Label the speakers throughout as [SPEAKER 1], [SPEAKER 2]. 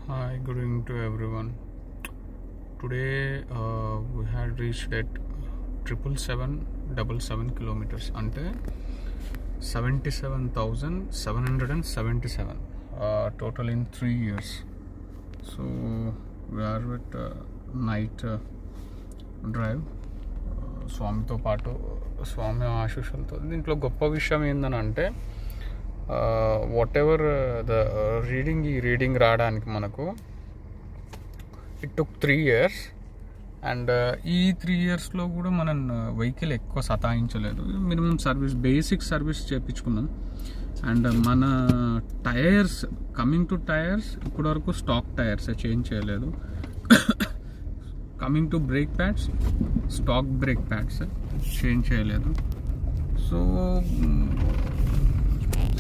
[SPEAKER 1] Hi, good evening to everyone. Today we had reached at 777 kilometers, ante 77,777 total in 3 years. So we are with night drive. స్వామితో పాటు స్వామి ఆశీస్సులతో. దీంట్లో గొప్ప విషయం ఏందని అంటే వాట్ ఎవర్ ద రీడింగ్ రావడానికి మనకు ఇట్ టుక్ 3 years. అండ్ ఈ 3 yearsలో కూడా మనం వెహికల్ ఎక్కువ సతాయించలేదు. మినిమం సర్వీస్, బేసిక్ సర్వీస్ చేయించుకున్నాం. అండ్ మన టైర్స్, కమింగ్ టు టైర్స్, ఇప్పటివరకు స్టాక్ టైర్స్ చేంజ్ చేయలేదు. Coming to brake pads, stock brake pads change చేయలేదు. So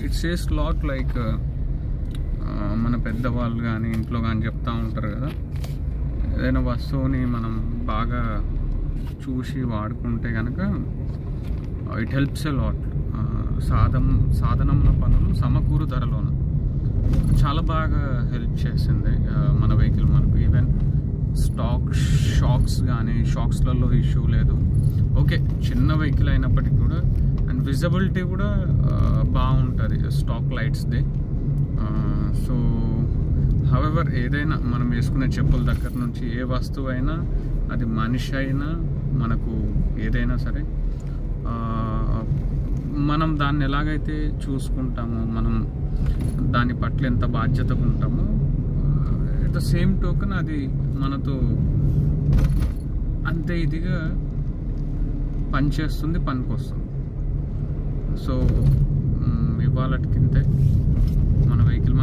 [SPEAKER 1] it says lot like మన పెద్దవాళ్ళు కానీ ఇంట్లో కానీ చెప్తూ ఉంటారు కదా, ఏదైనా వస్తువుని మనం బాగా చూసి వాడుకుంటే కనుక ఇట్ హెల్ప్స్ ఎ లాట్. సాధనముల పనులు సమకూరు ధరలోను చాలా బాగా హెల్ప్ చేసింది మన వెహికల్ మనకు. ఈవెన్ స్టాక్ షాక్స్ కానీ, షాక్స్లలో ఇష్యూ లేదు. ఓకే, చిన్న వెహికల్ అయినప్పటికీ కూడా అండ్ విజిబిలిటీ కూడా బాగుంటుంది స్టాక్ లైట్స్ది. సో హవెవర్ ఏదైనా మనం వేసుకునే చెప్పుల దగ్గర నుంచి ఏ వస్తువు అయినా, అది మనిషి అయినా, మనకు ఏదైనా సరే, మనం దాన్ని ఎలాగైతే చూసుకుంటామో, మనం దాని పట్ల ఎంత బాధ్యతగా ఉంటామో, ఎట్ ద సేమ్ టోకెన్ అది మనతో అంతే ఇదిగా పనిచేస్తుంది, పనికొస్తుంది. సో ఇవాళకింతే మన వెహికల్